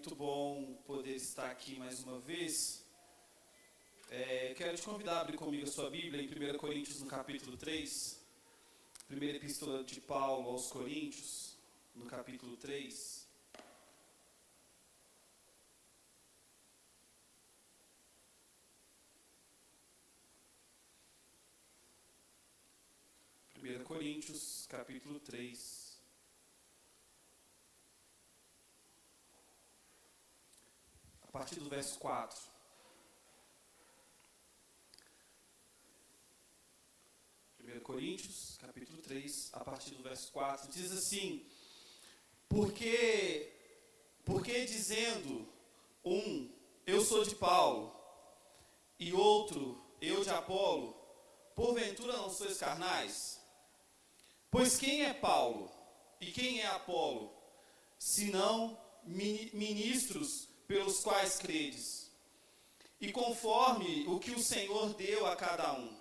muito bom poder estar aqui mais uma vez. Quero te convidar a abrir comigo a sua Bíblia em 1 Coríntios, no capítulo 3. Primeira epístola de Paulo aos Coríntios, no capítulo 3. Coríntios, capítulo 3. A partir do verso 4. 1 Coríntios, capítulo 3, a partir do verso 4, diz assim: Porque dizendo um, eu sou de Paulo, e outro, eu de Apolo, porventura não sois carnais? Pois quem é Paulo e quem é Apolo, senão ministros pelos quais credes? E conforme o que o Senhor deu a cada um,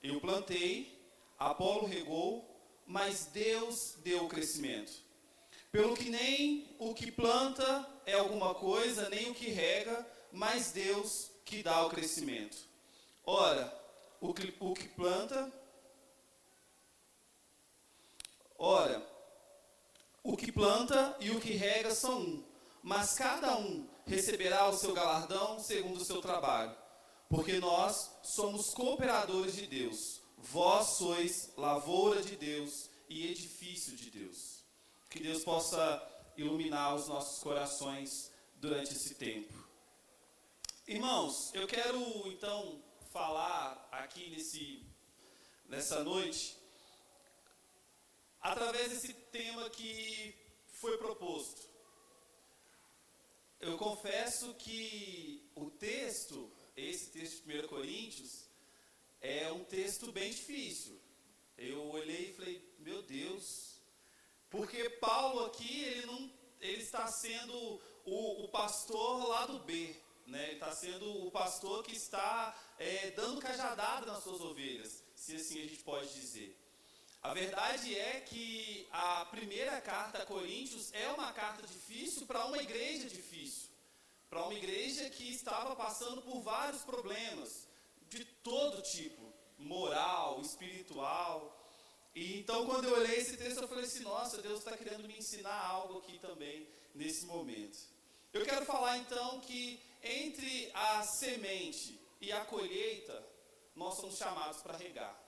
eu plantei, Apolo regou, mas Deus deu o crescimento. Pelo que nem o que planta é alguma coisa, nem o que rega, mas Deus que dá o crescimento. Ora, o que planta e o que rega são um, mas cada um receberá o seu galardão segundo o seu trabalho. Porque nós somos cooperadores de Deus, vós sois lavoura de Deus e edifício de Deus. Que Deus possa iluminar os nossos corações durante esse tempo. Irmãos, eu quero então falar aqui nessa noite através desse tema que foi proposto. Eu confesso que esse texto de 1 Coríntios, é um texto bem difícil. Eu olhei e falei, meu Deus, porque Paulo aqui, ele está sendo o pastor lá do B, né? Ele está sendo o pastor que está dando cajadada nas suas ovelhas, se assim a gente pode dizer. A verdade é que a primeira carta a Coríntios é uma carta difícil para uma igreja difícil. Para uma igreja que estava passando por vários problemas, de todo tipo, moral, espiritual. E então, quando eu olhei esse texto, eu falei assim, nossa, Deus está querendo me ensinar algo aqui também, nesse momento. Eu quero falar então que entre a semente e a colheita, nós somos chamados para regar.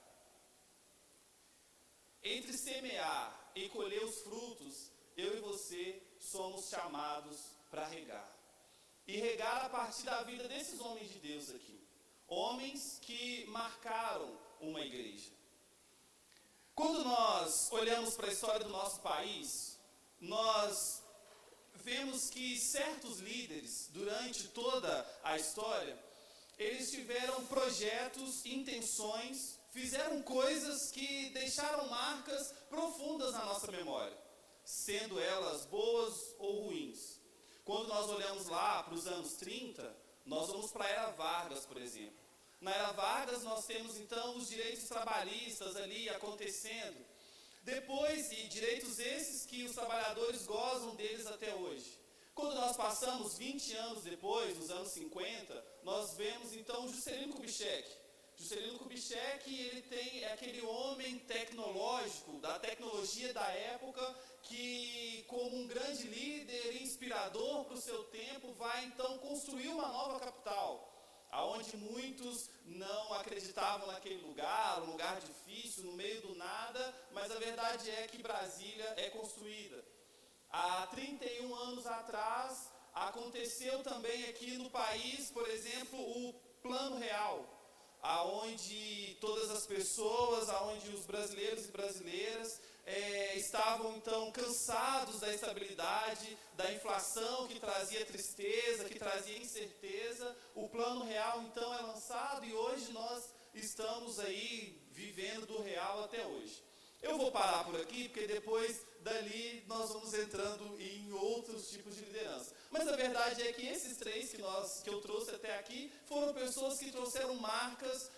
Entre semear e colher os frutos, eu e você somos chamados para regar. E regar a partir da vida desses homens de Deus aqui. Homens que marcaram uma igreja. Quando nós olhamos para a história do nosso país, nós vemos que certos líderes, durante toda a história, eles tiveram projetos, intenções, fizeram coisas que deixaram marcas profundas na nossa memória, sendo elas boas ou ruins. Quando nós olhamos lá para os anos 30, nós vamos para a Era Vargas, por exemplo. Na Era Vargas nós temos então os direitos trabalhistas ali acontecendo. Depois, e direitos esses que os trabalhadores gozam deles até hoje. Quando nós passamos 20 anos depois, nos anos 50, nós vemos então Juscelino Kubitschek. Juscelino Kubitschek, é aquele homem tecnológico, da tecnologia da época, que como um grande líder, inspirador para o seu tempo, vai então construir uma nova capital, aonde muitos não acreditavam naquele lugar, um lugar difícil, no meio do nada, mas a verdade é que Brasília é construída. Há 31 anos atrás, aconteceu também aqui no país, por exemplo, o Plano Real, aonde todas as pessoas, aonde os brasileiros e brasileiras estavam então cansados da estabilidade, da inflação que trazia tristeza, que trazia incerteza. O Plano Real então é lançado e hoje nós estamos aí vivendo do real até hoje. Eu vou parar por aqui, porque depois dali nós vamos entrando em outros tipos de liderança. Mas a verdade é que esses três que eu trouxe até aqui foram pessoas que trouxeram marcas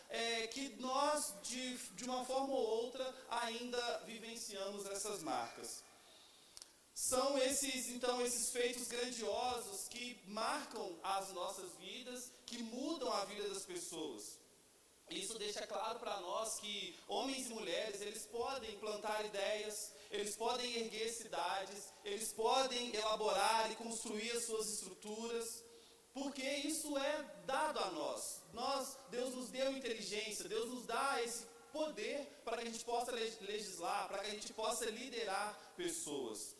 que nós, de uma forma ou outra, ainda vivenciamos essas marcas. São esses feitos grandiosos que marcam as nossas vidas, que mudam a vida das pessoas. Isso deixa claro para nós que homens e mulheres, eles podem plantar ideias, eles podem erguer cidades, eles podem elaborar e construir as suas estruturas, porque isso é dado a nós. Deus nos deu inteligência, Deus nos dá esse poder para que a gente possa legislar, para que a gente possa liderar pessoas.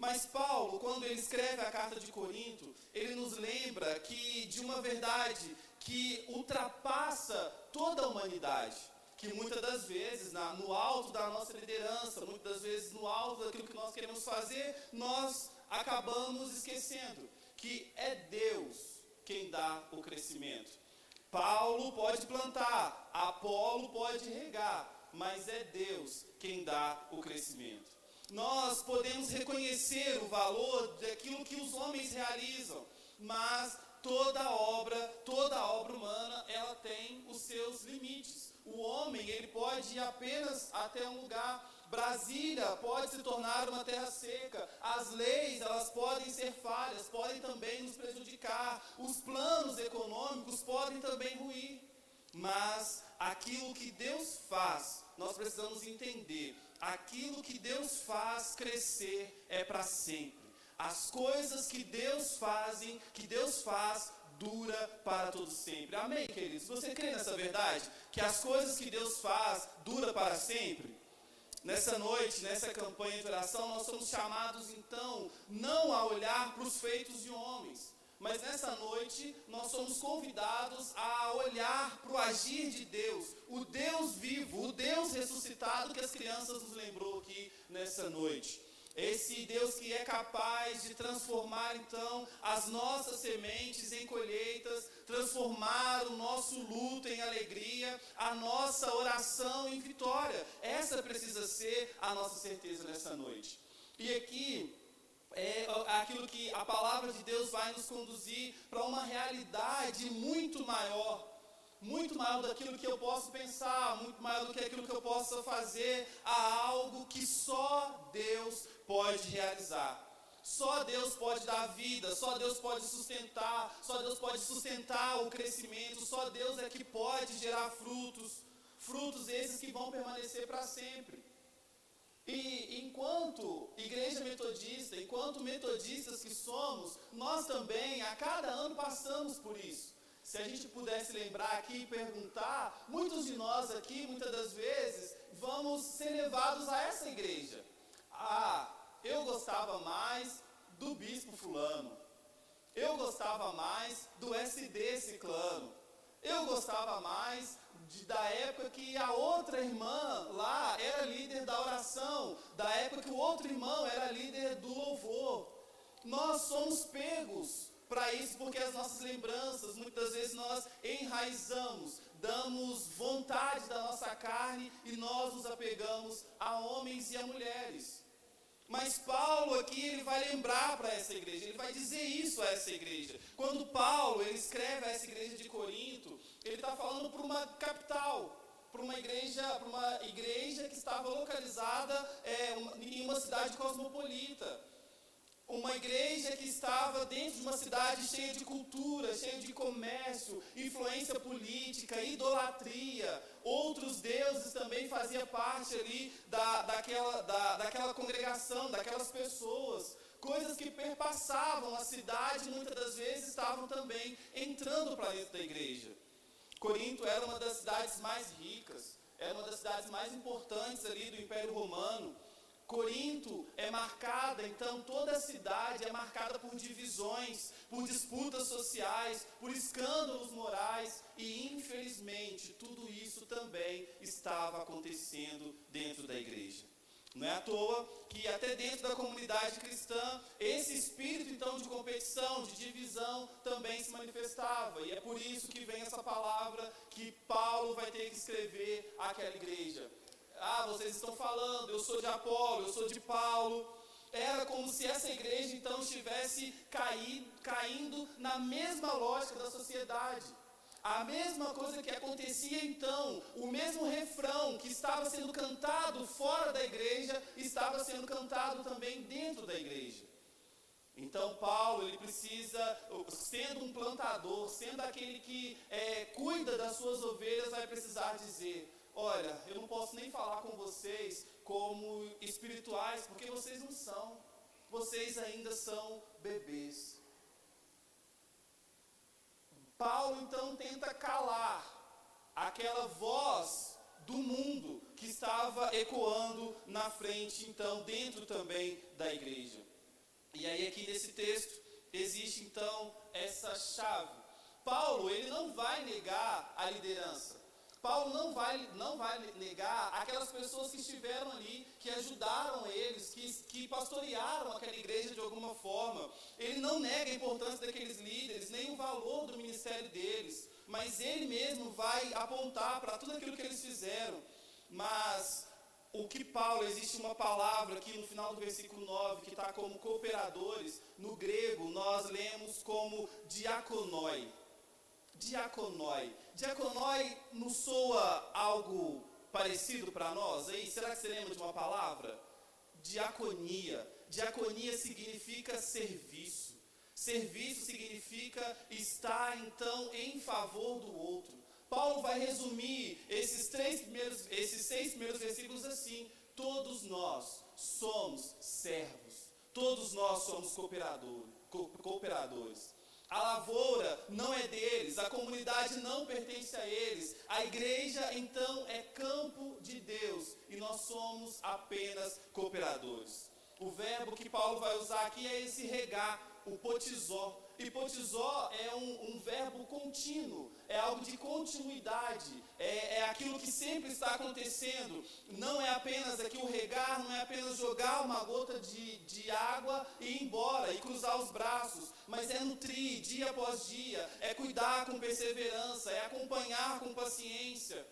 Mas Paulo, quando ele escreve a carta de Corinto, ele nos lembra de uma verdade que ultrapassa toda a humanidade, que muitas das vezes, no alto da nossa liderança, muitas das vezes no alto daquilo que nós queremos fazer, nós acabamos esquecendo que é Deus quem dá o crescimento. Paulo pode plantar, Apolo pode regar, mas é Deus quem dá o crescimento. Nós podemos reconhecer o valor daquilo que os homens realizam, mas toda obra humana, ela tem os seus limites. O homem, ele pode ir apenas até um lugar. Brasília pode se tornar uma terra seca. As leis, elas podem ser falhas, podem também nos prejudicar. Os planos econômicos podem também ruir. Mas aquilo que Deus faz, nós precisamos entender. Aquilo que Deus faz crescer é para sempre. As coisas que Deus faz, dura para todo sempre. Amém, queridos? Você crê nessa verdade? Que as coisas que Deus faz, dura para sempre? Nessa noite, nessa campanha de oração, nós somos chamados, então, não a olhar para os feitos de homens, mas nessa noite, nós somos convidados a olhar para o agir de Deus, o Deus vivo, o Deus ressuscitado que as crianças nos lembrou aqui nessa noite. Esse Deus que é capaz de transformar, então, as nossas sementes em colheitas, transformar o nosso luto em alegria, a nossa oração em vitória. Essa precisa ser a nossa certeza nessa noite. E aqui é aquilo que a palavra de Deus vai nos conduzir para uma realidade muito maior daquilo que eu posso pensar, muito maior do que aquilo que eu possa fazer, a algo que só Deus pode realizar. Só Deus pode dar vida, só Deus pode sustentar, só Deus pode sustentar o crescimento, só Deus é que pode gerar frutos esses que vão permanecer para sempre. E enquanto igreja metodista, enquanto metodistas que somos, nós também a cada ano passamos por isso. Se a gente pudesse lembrar aqui e perguntar, muitos de nós aqui, muitas das vezes, vamos ser levados a essa igreja. Eu gostava mais do bispo fulano. Eu gostava mais do SD ciclano. Eu gostava mais da época que a outra irmã lá era líder da oração, da época que o outro irmão era líder do louvor. Nós somos pegos para isso, porque as nossas lembranças, muitas vezes nós enraizamos, damos vontade da nossa carne e nós nos apegamos a homens e a mulheres. Mas Paulo aqui, ele vai lembrar para essa igreja, ele vai dizer isso a essa igreja. Quando Paulo, ele escreve a essa igreja de Corinto, ele está falando para uma capital, para uma igreja que estava localizada em uma cidade cosmopolita. Uma igreja que estava dentro de uma cidade cheia de cultura, cheia de comércio, influência política, idolatria. Outros deuses também faziam parte ali daquela congregação, daquelas pessoas. Coisas que perpassavam a cidade, muitas das vezes estavam também entrando para dentro da igreja. Corinto era uma das cidades mais ricas, era uma das cidades mais importantes ali do Império Romano. Corinto é marcada, então toda a cidade é marcada por divisões, por disputas sociais, por escândalos morais e infelizmente tudo isso também estava acontecendo dentro da igreja. Não é à toa que até dentro da comunidade cristã, esse espírito então de competição, de divisão também se manifestava. E é por isso que vem essa palavra que Paulo vai ter que escrever àquela igreja. Vocês estão falando, eu sou de Apolo, eu sou de Paulo. Era como se essa igreja então estivesse caindo na mesma lógica da sociedade. A mesma coisa que acontecia então, o mesmo refrão que estava sendo cantado fora da igreja, estava sendo cantado também dentro da igreja. Então Paulo, ele precisa, sendo um plantador, sendo aquele que cuida das suas ovelhas, vai precisar dizer: olha, eu não posso nem falar com vocês como espirituais, porque vocês não são, vocês ainda são bebês. Paulo então tenta calar aquela voz do mundo que estava ecoando na frente, então, dentro também da igreja. E aí aqui nesse texto existe então essa chave. Paulo, ele não vai negar a liderança. Paulo não vai negar aquelas pessoas que estiveram ali, que ajudaram eles, que pastorearam aquela igreja de alguma forma. Ele não nega a importância daqueles líderes, nem o valor do ministério deles, mas ele mesmo vai apontar para tudo aquilo que eles fizeram. Mas o que Paulo, existe uma palavra aqui no final do versículo 9, que está como cooperadores. No grego nós lemos como diakonoi. Diakonoi. Diakonoi não soa algo parecido para nós? Aí, será que você lembra de uma palavra? Diaconia. Diaconia significa serviço. Serviço significa estar, então, em favor do outro. Paulo vai resumir esses 6 primeiros versículos assim: todos nós somos servos. Todos nós somos cooperadores. A lavoura não é deles, a comunidade não pertence a eles, a igreja então é campo de Deus e nós somos apenas cooperadores. O verbo que Paulo vai usar aqui é esse regar, o potizó. E potizó é um verbo contínuo, é algo de continuidade, é aquilo que sempre está acontecendo. Não é apenas aqui o regar, não é apenas jogar uma gota de água e ir embora e cruzar os braços, mas é nutrir dia após dia, é cuidar com perseverança, é acompanhar com paciência.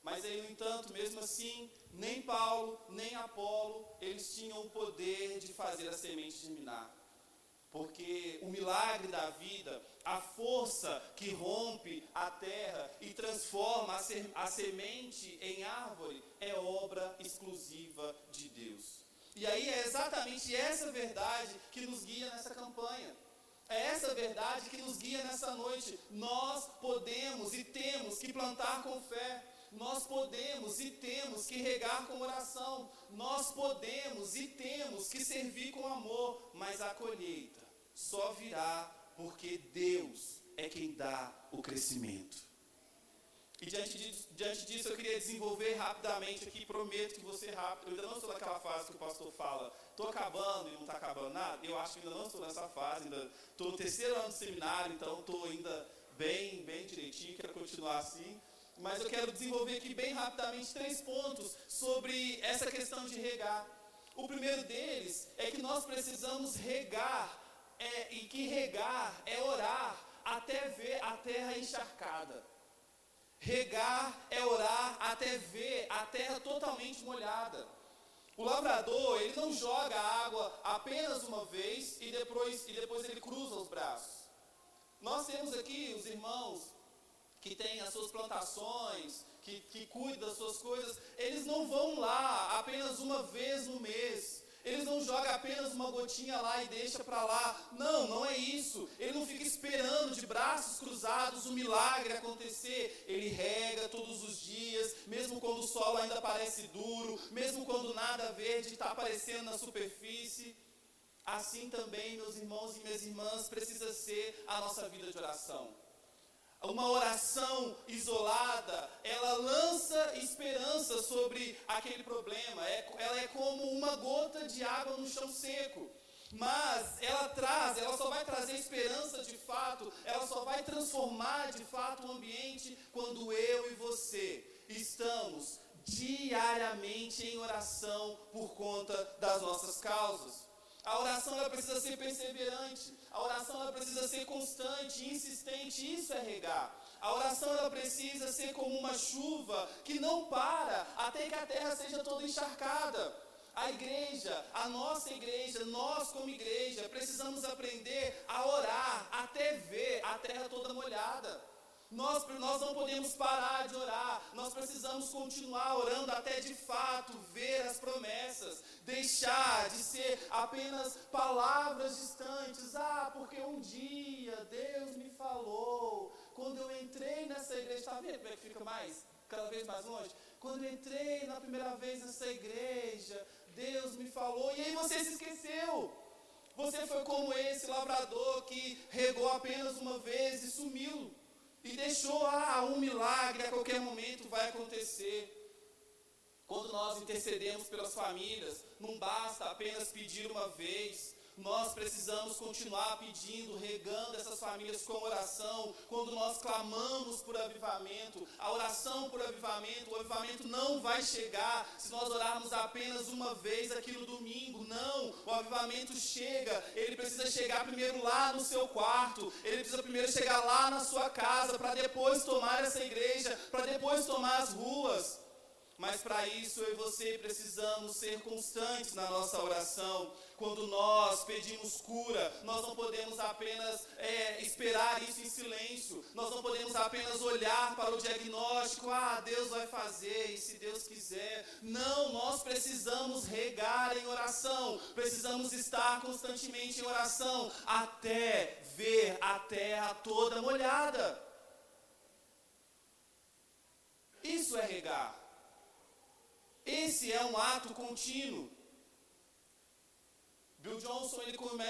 Mas aí, no entanto, mesmo assim, nem Paulo, nem Apolo, eles tinham o poder de fazer a semente germinar. Porque o milagre da vida, a força que rompe a terra e transforma a semente em árvore, é obra exclusiva de Deus. E aí é exatamente essa verdade que nos guia nessa campanha. É essa verdade que nos guia nessa noite. Nós podemos e temos que plantar com fé. Nós podemos e temos que regar com oração. Nós podemos e temos que servir com amor. Mas a colheita só virá porque Deus é quem dá o crescimento. E diante disso eu queria desenvolver rapidamente aqui, prometo que vou ser rápido. Eu ainda não estou naquela fase que o pastor fala, estou acabando e não está acabando nada. Eu acho que ainda não estou nessa fase, ainda estou no 3º ano de seminário, então estou ainda bem direitinho, quero continuar assim. Mas eu quero desenvolver aqui bem rapidamente 3 pontos sobre essa questão de regar. O primeiro deles é que nós precisamos regar, e que regar é orar até ver a terra encharcada. Regar é orar até ver a terra totalmente molhada. O lavrador, ele não joga a água apenas uma vez e depois ele cruza os braços. Nós temos aqui os irmãos que têm as suas plantações, que cuidam das suas coisas. Eles não vão lá apenas uma vez no mês. Eles não jogam apenas uma gotinha lá e deixa para lá. Não é isso. Ele não fica esperando de braços cruzados o milagre acontecer. Ele rega todos os dias, mesmo quando o solo ainda parece duro, mesmo quando nada verde está aparecendo na superfície. Assim também, meus irmãos e minhas irmãs, precisa ser a nossa vida de oração. Uma oração isolada, ela lança esperança sobre aquele problema. Ela é como uma gota de água no chão seco. Mas ela só vai trazer esperança de fato, ela só vai transformar de fato o ambiente quando eu e você estamos diariamente em oração por conta das nossas causas. A oração ela precisa ser perseverante, a oração ela precisa ser constante, insistente, isso é regar. A oração ela precisa ser como uma chuva que não para até que a terra seja toda encharcada. A igreja, a nossa igreja, nós como igreja, precisamos aprender a orar até ver a terra toda molhada. Nós não podemos parar de orar, nós precisamos continuar orando até de fato ver as promessas, deixar de ser apenas palavras distantes. Porque um dia Deus me falou, quando eu entrei nessa igreja, está vendo como é que fica cada vez mais longe? Quando eu entrei na primeira vez nessa igreja, Deus me falou, e aí você se esqueceu. Você foi como esse lavrador que regou apenas uma vez e sumiu. E deixou, um milagre a qualquer momento vai acontecer. Quando nós intercedemos pelas famílias, não basta apenas pedir uma vez. Nós precisamos continuar pedindo, regando essas famílias com oração. Quando nós clamamos por avivamento, a oração por avivamento, o avivamento não vai chegar se nós orarmos apenas uma vez aqui no domingo. Não, o avivamento chega, ele precisa chegar primeiro lá no seu quarto, ele precisa primeiro chegar lá na sua casa, para depois tomar essa igreja, para depois tomar as ruas. Mas para isso eu e você precisamos ser constantes na nossa oração. Quando nós pedimos cura, nós não podemos apenas esperar isso em silêncio. Nós não podemos apenas olhar para o diagnóstico, Deus vai fazer, e se Deus quiser. Não, nós precisamos regar em oração. Precisamos estar constantemente em oração, até ver a terra toda molhada. Isso é regar. Esse é um ato contínuo. Bill Johnson,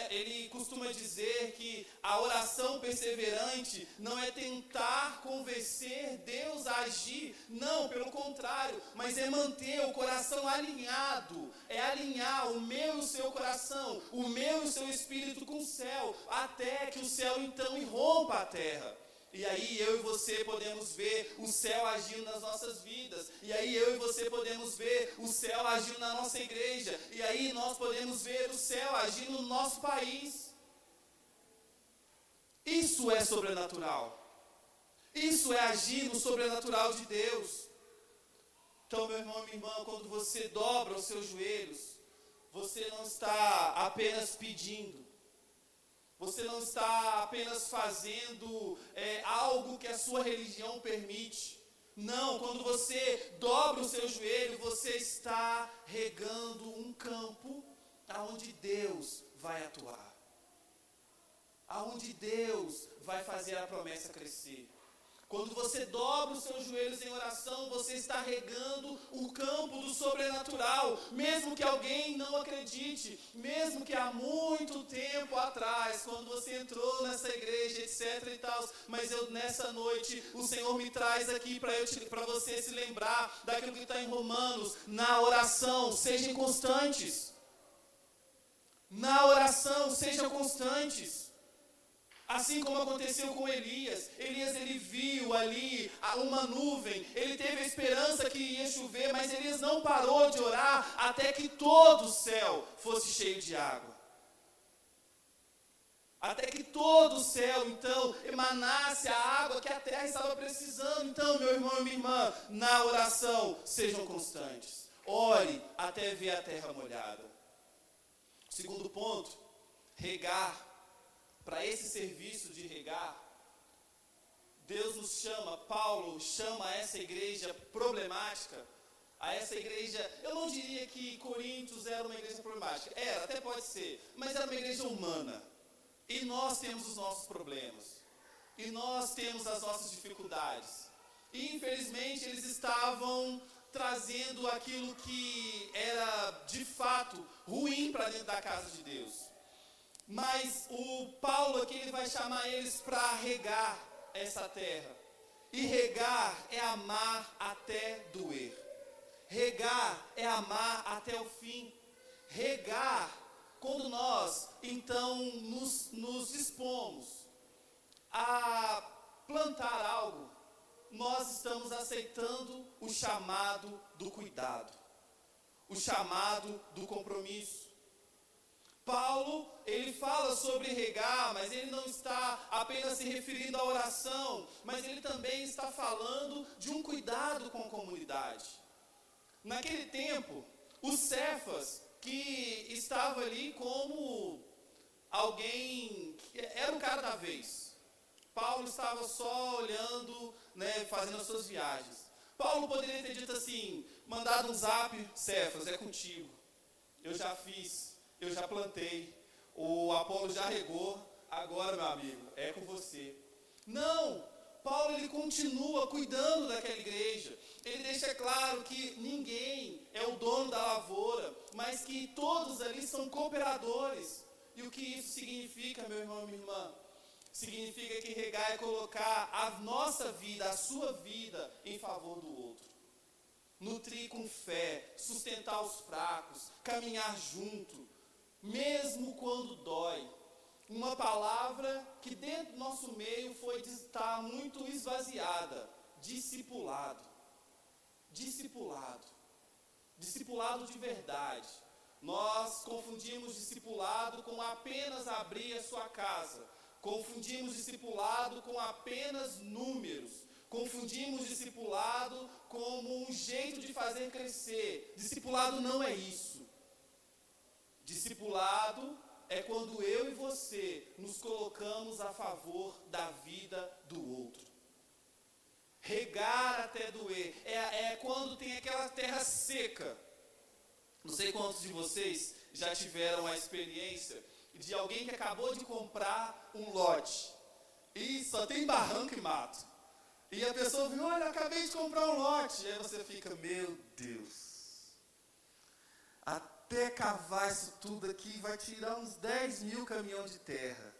ele costuma dizer que a oração perseverante não é tentar convencer Deus a agir, não, pelo contrário, mas é manter o coração alinhado, é alinhar o meu e o seu coração, o meu e o seu espírito com o céu, até que o céu então irrompa a terra. E aí eu e você podemos ver o céu agindo nas nossas vidas. E aí eu e você podemos ver o céu agindo na nossa igreja. E aí nós podemos ver o céu agindo no nosso país. Isso é sobrenatural. Isso é agir no sobrenatural de Deus. Então, meu irmão e minha irmã, quando você dobra os seus joelhos, você não está apenas pedindo. Você não está apenas fazendo algo que a sua religião permite. Não, quando você dobra o seu joelho, você está regando um campo aonde Deus vai atuar. Aonde Deus vai fazer a promessa crescer. Quando você dobra os seus joelhos em oração, você está regando o campo do sobrenatural, mesmo que alguém não acredite, mesmo que há muito tempo atrás, quando você entrou nessa igreja, etc e tal, mas nessa noite, o Senhor me traz aqui para você se lembrar daquilo que está em Romanos. Na oração, sejam constantes. Na oração, sejam constantes. Assim como aconteceu com Elias. Elias, ele viu ali uma nuvem, ele teve a esperança que ia chover, mas Elias não parou de orar até que todo o céu fosse cheio de água. Até que todo o céu, então, emanasse a água que a terra estava precisando. Então, meu irmão e minha irmã, na oração, sejam constantes. Ore até ver a terra molhada. Segundo ponto, regar. Para esse serviço de regar, Deus nos chama, Paulo chama essa igreja problemática, a essa igreja, eu não diria que Coríntios era uma igreja problemática, era, até pode ser, mas era uma igreja humana, e nós temos os nossos problemas, e nós temos as nossas dificuldades, e infelizmente eles estavam trazendo aquilo que era de fato ruim para dentro da casa de Deus. Mas o Paulo aqui, ele vai chamar eles para regar essa terra. E regar é amar até doer. Regar é amar até o fim. Regar, quando nós, então, nos dispomos a plantar algo, nós estamos aceitando o chamado do cuidado. O chamado do compromisso. Paulo, ele fala sobre regar, mas ele não está apenas se referindo à oração, mas ele também está falando de um cuidado com a comunidade. Naquele tempo, o Cefas, que estava ali como alguém, que era o cara da vez. Paulo estava só olhando, né, fazendo as suas viagens. Paulo poderia ter dito assim, mandado um zap, Cefas, é contigo. Eu já fiz, eu já plantei, o Apolo já regou, agora, meu amigo, é com você. Não, Paulo ele continua cuidando daquela igreja. Ele deixa claro que ninguém é o dono da lavoura, mas que todos ali são cooperadores. E o que isso significa, meu irmão e minha irmã? Significa que regar é colocar a nossa vida, a sua vida, em favor do outro. Nutrir com fé, sustentar os fracos, caminhar junto, mesmo quando dói. Uma palavra que dentro do nosso meio está muito esvaziada, discipulado. Discipulado. Discipulado de verdade. Nós confundimos discipulado com apenas abrir a sua casa. Confundimos discipulado com apenas números. Confundimos discipulado como um jeito de fazer crescer. Discipulado não é isso. Discipulado é quando eu e você nos colocamos a favor da vida do outro. Regar até doer. É quando tem aquela terra seca. Não sei quantos de vocês já tiveram a experiência de alguém que acabou de comprar um lote e só tem barranco e mato. E a pessoa viu, olha, acabei de comprar um lote. E aí você fica, meu Deus, até cavar isso tudo aqui vai tirar uns 10 mil caminhões de terra.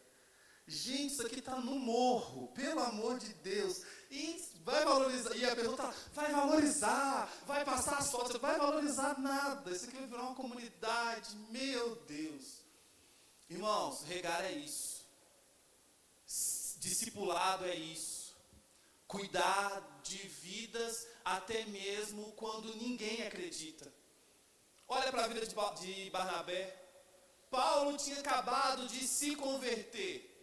Gente, isso aqui está no morro, pelo amor de Deus. E vai valorizar, e a pessoa vai valorizar, vai passar as fotos, vai valorizar nada. Isso aqui vai virar uma comunidade, meu Deus. Irmãos, regar é isso. Discipulado é isso. Cuidar de vidas até mesmo quando ninguém acredita. Olha para a vida de Barnabé. Paulo tinha acabado de se converter.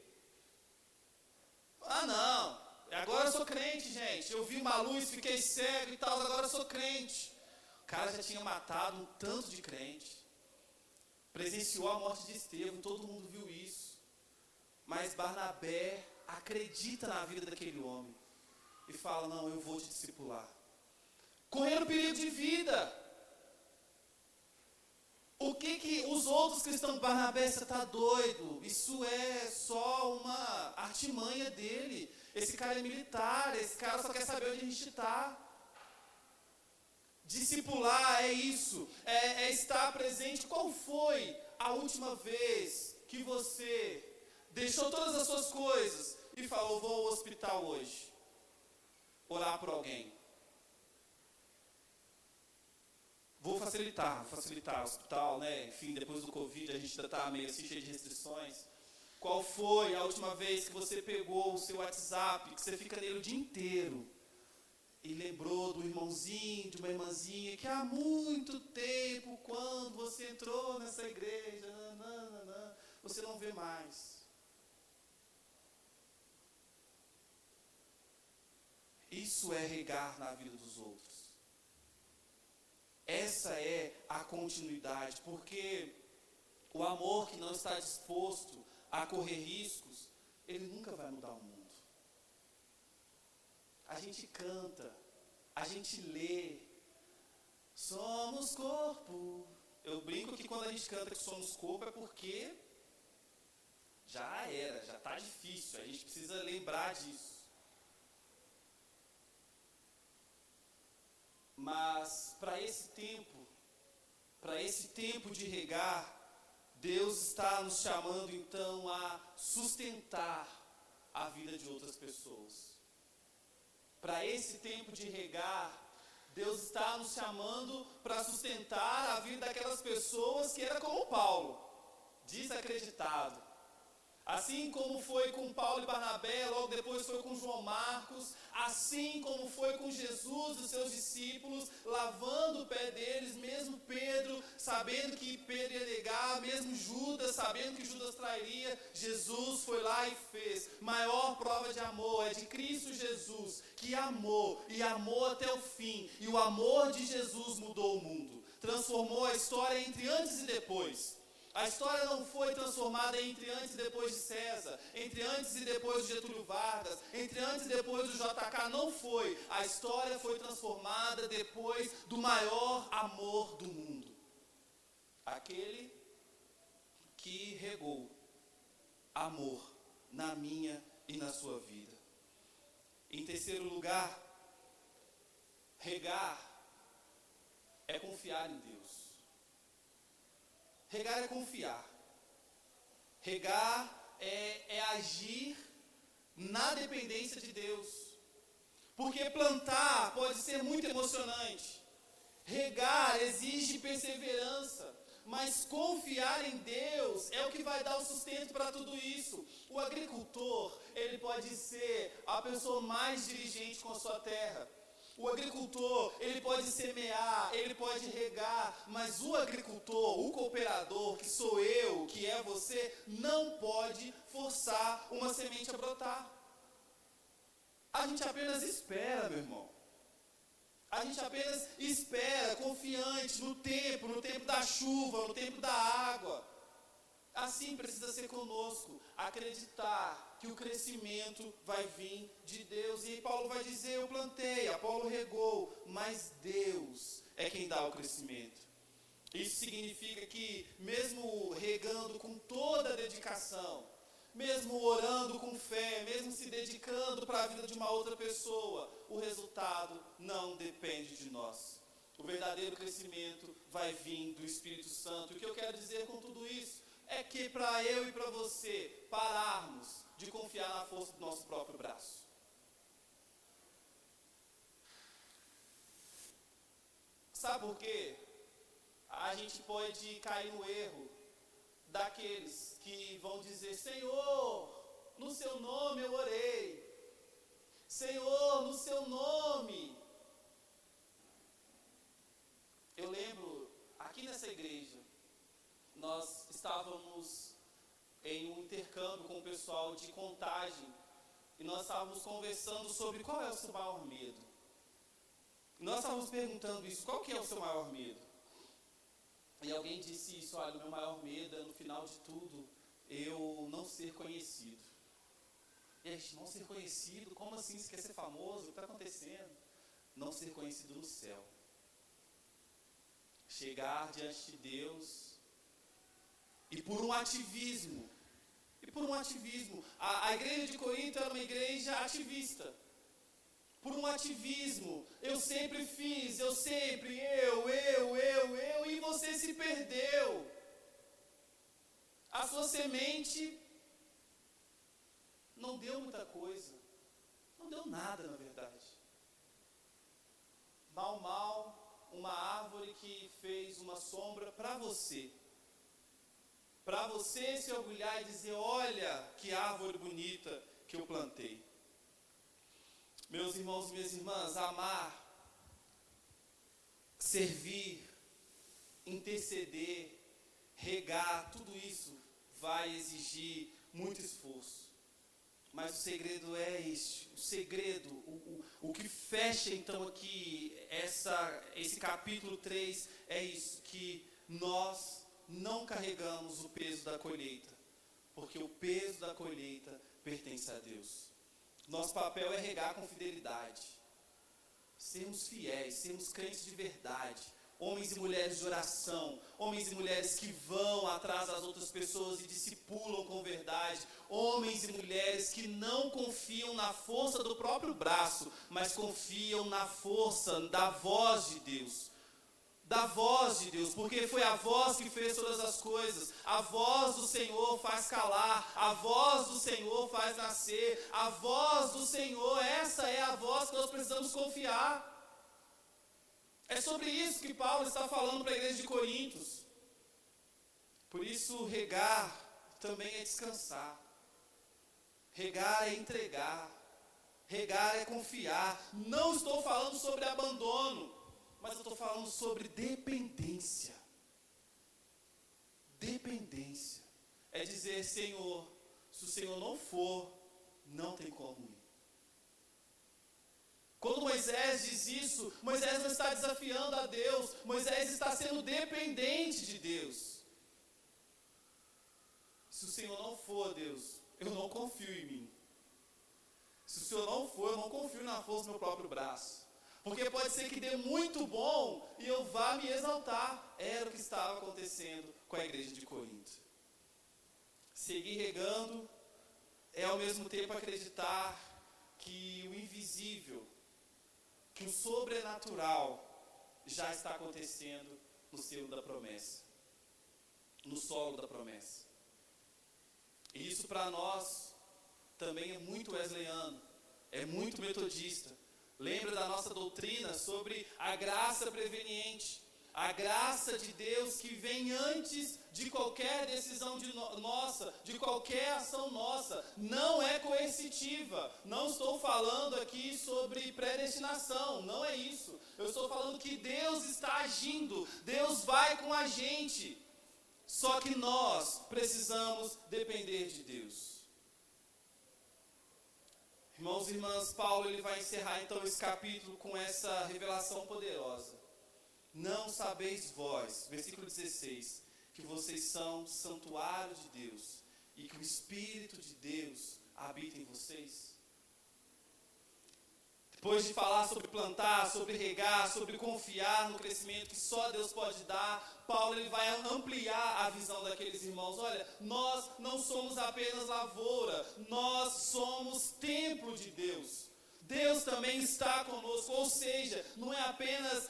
Ah não, agora eu sou crente, gente. Eu vi uma luz, fiquei cego e tal, agora eu sou crente. O cara já tinha matado um tanto de crente. Presenciou a morte de Estevão, todo mundo viu isso. Mas Barnabé acredita na vida daquele homem. E fala, não, eu vou te discipular. Correndo perigo de vida. O que os outros cristãos, Barnabé, você está doido? Isso é só uma artimanha dele. Esse cara é militar, esse cara só quer saber onde a gente está. Discipular é isso, é estar presente. Qual foi a última vez que você deixou todas as suas coisas e falou, vou ao hospital hoje, orar por alguém? Vou facilitar o hospital, né? Enfim, depois do Covid a gente ainda está meio assim, cheio de restrições. Qual foi a última vez que você pegou o seu WhatsApp, que você fica nele o dia inteiro, e lembrou do irmãozinho, de uma irmãzinha, que há muito tempo, quando você entrou nessa igreja, você não vê mais. Isso é regar na vida dos outros. Essa é a continuidade, porque o amor que não está disposto a correr riscos, ele nunca vai mudar o mundo. A gente canta, a gente lê, somos corpo. Eu brinco que quando a gente canta que somos corpo é porque já era, já está difícil, a gente precisa lembrar disso. Mas para esse tempo de regar, Deus está nos chamando então a sustentar a vida de outras pessoas. Para esse tempo de regar, Deus está nos chamando para sustentar a vida daquelas pessoas que era como Paulo, desacreditado. Assim como foi com Paulo e Barnabé, logo depois foi com João Marcos, assim como foi com Jesus e os seus discípulos, lavando o pé deles, mesmo Pedro, sabendo que Pedro ia negar, mesmo Judas, sabendo que Judas trairia, Jesus foi lá e fez. Maior prova de amor é de Cristo Jesus, que amou e amou até o fim, e o amor de Jesus mudou o mundo, transformou a história entre antes e depois. A história não foi transformada entre antes e depois de César, entre antes e depois de Getúlio Vargas, entre antes e depois do JK, não foi. A história foi transformada depois do maior amor do mundo. Aquele que regou amor na minha e na sua vida. Em terceiro lugar, regar é confiar em Deus. Regar é confiar. Regar é agir na dependência de Deus. Porque plantar pode ser muito emocionante. Regar exige perseverança. Mas confiar em Deus é o que vai dar o sustento para tudo isso. O agricultor, ele pode ser a pessoa mais diligente com a sua terra. O agricultor, ele pode semear, ele pode regar, mas o agricultor, o cooperador, que sou eu, que é você, não pode forçar uma semente a brotar. A gente apenas espera, meu irmão. A gente apenas espera, confiante no tempo da chuva, no tempo da água. Assim precisa ser conosco, acreditar que o crescimento vai vir de Deus. E Paulo vai dizer, eu plantei, Apolo regou, mas Deus é quem dá o crescimento. Isso significa que mesmo regando com toda a dedicação, mesmo orando com fé, mesmo se dedicando para a vida de uma outra pessoa, o resultado não depende de nós. O verdadeiro crescimento vai vir do Espírito Santo. E o que eu quero dizer com tudo isso é que para eu e para você pararmos de confiar na força do nosso próprio braço. Sabe por quê? A gente pode cair no erro daqueles que vão dizer, Senhor, no seu nome eu orei. Senhor, no seu nome. Eu lembro, aqui nessa igreja, nós estávamos em um intercâmbio com o pessoal de Contagem e nós estávamos conversando sobre qual é o seu maior medo. Nós estávamos perguntando isso, qual que é o seu maior medo? E alguém disse isso, olha, o meu maior medo é, no final de tudo, eu não ser conhecido. E a gente, não ser conhecido? Como assim? Você quer ser famoso? O que está acontecendo? Não ser conhecido no céu. Chegar diante de Deus e por um ativismo, a igreja de Corinto era uma igreja ativista. Por um ativismo, eu sempre fiz, eu, e você se perdeu. A sua semente não deu muita coisa, não deu nada na verdade. Mal, uma árvore que fez uma sombra para você se orgulhar e dizer, olha que árvore bonita que eu plantei. Meus irmãos e minhas irmãs, amar, servir, interceder, regar, tudo isso vai exigir muito esforço. Mas o segredo é este, o segredo, o que fecha então aqui esse capítulo 3 é isso, que nós não carregamos o peso da colheita, porque o peso da colheita pertence a Deus. Nosso papel é regar com fidelidade, sermos fiéis, sermos crentes de verdade, homens e mulheres de oração, homens e mulheres que vão atrás das outras pessoas e discipulam com verdade, homens e mulheres que não confiam na força do próprio braço, mas confiam na força da voz de Deus. Da voz de Deus, porque foi a voz que fez todas as coisas. A voz do Senhor faz calar, a voz do Senhor faz nascer, a voz do Senhor, essa é a voz que nós precisamos confiar. É sobre isso que Paulo está falando para a igreja de Coríntios. Por isso, regar também é descansar, regar é entregar, regar é confiar. Não estou falando sobre abandono, mas eu estou falando sobre dependência. Dependência. É dizer, Senhor, se o Senhor não for, não tem como ir. Quando Moisés diz isso, Moisés não está desafiando a Deus, Moisés está sendo dependente de Deus. Se o Senhor não for, Deus, eu não confio em mim. Se o Senhor não for, eu não confio na força do meu próprio braço. Porque pode ser que dê muito bom e eu vá me exaltar. Era o que estava acontecendo com a igreja de Corinto. Seguir regando é ao mesmo tempo acreditar que o invisível, que o sobrenatural já está acontecendo no selo da promessa, no solo da promessa. E isso para nós também é muito wesleyano, é muito metodista. Lembra da nossa doutrina sobre a graça preveniente, a graça de Deus que vem antes de qualquer decisão nossa, de qualquer ação nossa, não é coercitiva. Não estou falando aqui sobre predestinação, não é isso. Eu estou falando que Deus está agindo, Deus vai com a gente. Só que nós precisamos depender de Deus. Irmãos e irmãs, Paulo ele vai encerrar então esse capítulo com essa revelação poderosa. Não sabeis vós, versículo 16, que vocês são santuário de Deus e que o Espírito de Deus habita em vocês? Depois de falar sobre plantar, sobre regar, sobre confiar no crescimento que só Deus pode dar, Paulo ele vai ampliar a visão daqueles irmãos. Olha, nós não somos apenas lavoura, nós somos templo de Deus. Deus também está conosco, ou seja, não é apenas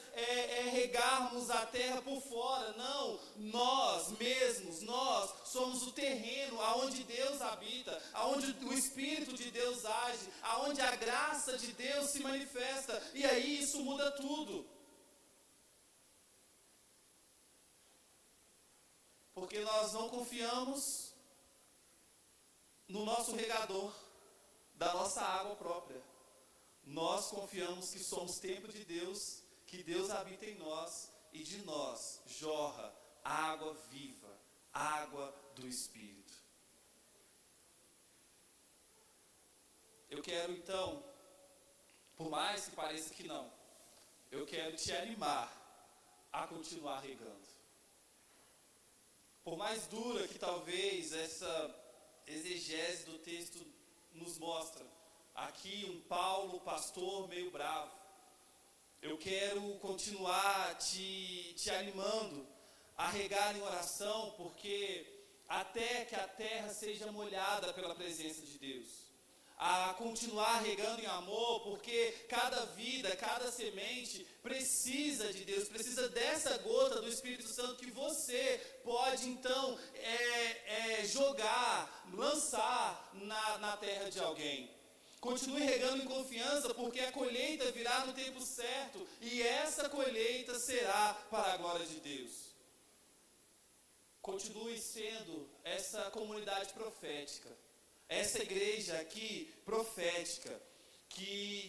regarmos a terra por fora, não, nós mesmos, nós somos o terreno aonde Deus habita, aonde o Espírito de Deus age, aonde a graça de Deus se manifesta, e aí isso muda tudo. Porque nós não confiamos no nosso regador, da nossa água própria. Nós confiamos que somos templo de Deus, que Deus habita em nós e de nós jorra água viva, água do Espírito. Eu quero então, por mais que pareça que não, eu quero te animar a continuar regando. Por mais dura que talvez essa exegese do texto nos mostra, aqui um Paulo, pastor, meio bravo. Eu quero continuar te animando a regar em oração, porque até que a terra seja molhada pela presença de Deus. A continuar regando em amor, porque cada vida, cada semente precisa de Deus, precisa dessa gota do Espírito Santo que você pode então jogar, lançar na terra de alguém. Continue regando em confiança, porque a colheita virá no tempo certo, e essa colheita será para a glória de Deus. Continue sendo essa comunidade profética, essa igreja aqui profética,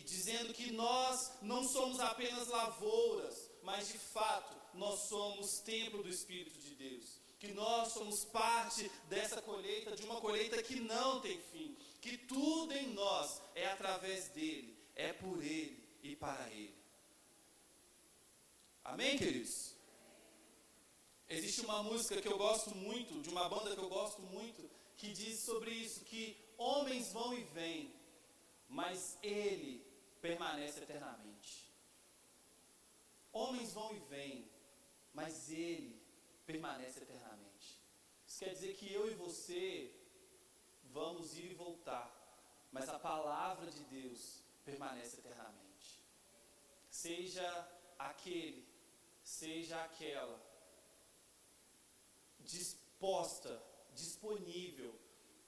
dizendo que nós não somos apenas lavouras, mas de fato nós somos templo do Espírito de Deus, que nós somos parte dessa colheita, de uma colheita que não tem fim, que tudo em nós é através dele, é por ele e para ele. Amém, queridos? Existe uma música que eu gosto muito, de uma banda que eu gosto muito, que diz sobre isso, que homens vão e vêm, mas ele permanece eternamente. Homens vão e vêm, mas ele permanece eternamente. Isso quer dizer que eu e você vamos ir e voltar, mas a palavra de Deus permanece eternamente. Seja aquele, seja aquela, disposta, disponível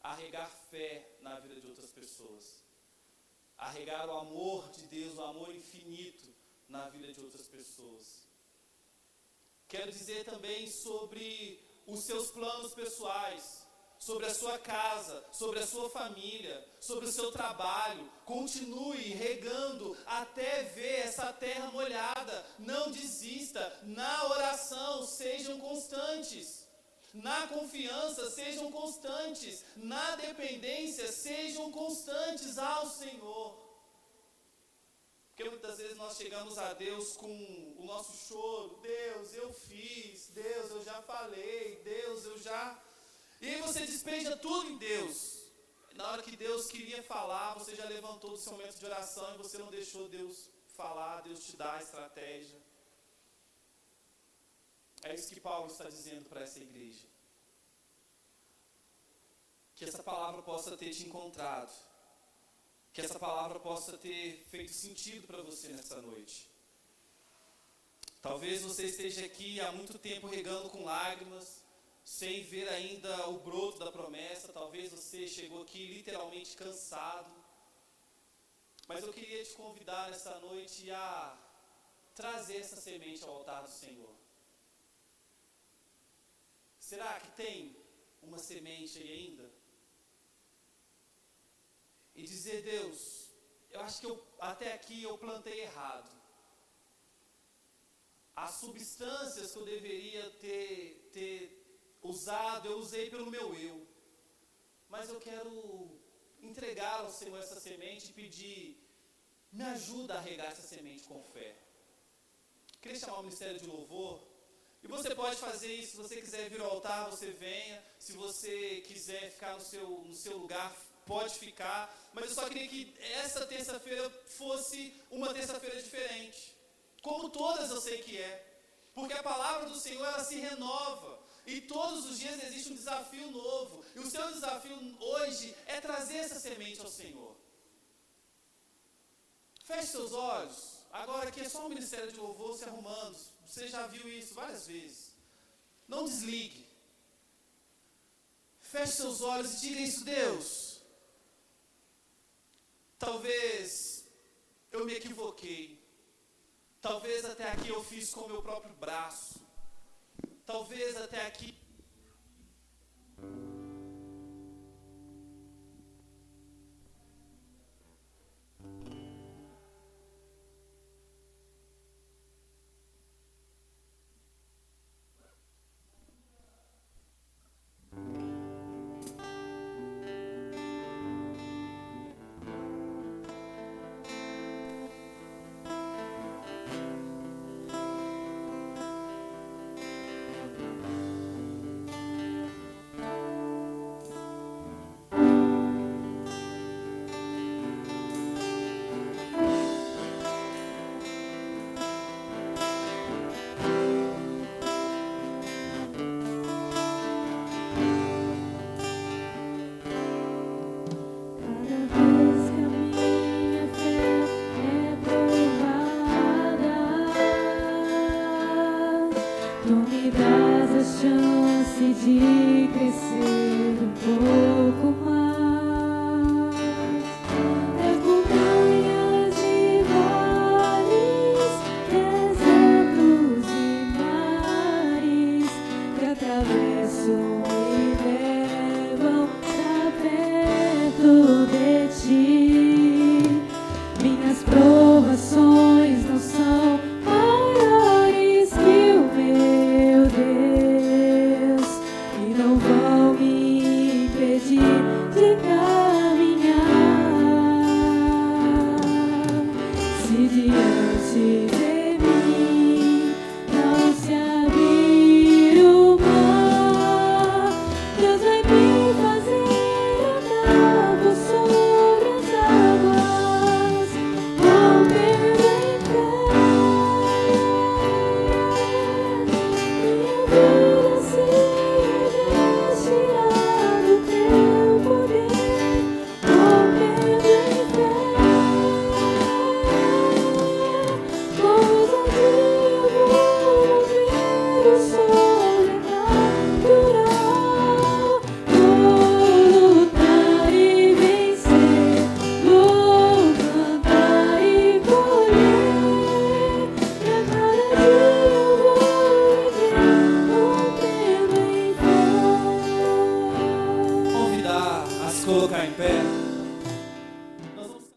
a regar fé na vida de outras pessoas, a regar o amor de Deus, o amor infinito na vida de outras pessoas. Quero dizer também sobre os seus planos pessoais, sobre a sua casa, sobre a sua família, sobre o seu trabalho. Continue regando até ver essa terra molhada. Não desista. Na oração, sejam constantes. Na confiança, sejam constantes. Na dependência, sejam constantes ao Senhor. Porque muitas vezes nós chegamos a Deus com o nosso choro. Deus, eu fiz. Deus, eu já falei. Deus, eu já E aí você despeja tudo em Deus. Na hora que Deus queria falar, você já levantou do seu momento de oração e você não deixou Deus falar, Deus te dá a estratégia. É isso que Paulo está dizendo para essa igreja. Que essa palavra possa ter te encontrado. Que essa palavra possa ter feito sentido para você nessa noite. Talvez você esteja aqui há muito tempo regando com lágrimas, sem ver ainda o broto da promessa. Talvez você chegou aqui literalmente cansado. Mas eu queria te convidar nessa noite a trazer essa semente ao altar do Senhor. Será que tem uma semente aí ainda? E dizer, Deus, eu acho que até aqui eu plantei errado. As substâncias que eu deveria ter usado, eu usei pelo meu eu. Mas eu quero entregar ao Senhor essa semente e pedir, me ajuda a regar essa semente com fé. Queria chamar o Ministério de Louvor. E você pode fazer isso, se você quiser vir ao altar, você venha. Se você quiser ficar no seu lugar, pode ficar. Mas eu só queria que essa terça-feira fosse uma terça-feira diferente. Como todas eu sei que é. Porque a palavra do Senhor, ela se renova. E todos os dias existe um desafio novo. E o seu desafio hoje é trazer essa semente ao Senhor. Feche seus olhos. Agora aqui é só o Ministério de Louvor se arrumando. Você já viu isso várias vezes. Não desligue. Feche seus olhos e diga isso, Deus. Talvez eu me equivoquei. Talvez até aqui eu fiz com o meu próprio braço. Talvez até aqui de crescer um pouco mais. É montanhas e vales, desertos e mares que atravessam e levam pra perto de ti. Minhas provações não são maiores que o meu Deus e não vão me impedir de caminhar. Se diante de mim não se abrir o mar, Deus vai me fazer andar por sobre as águas, rompendo em fé. Minha vida se revestirá do teu poder, rompendo em fé. Pois um dia eu vou ver o sobrenatural. Vou lutar e vencer, vou plantar e colher. E a cada dia eu vou viver, rompendo em fé. convidar a se colocar em pé.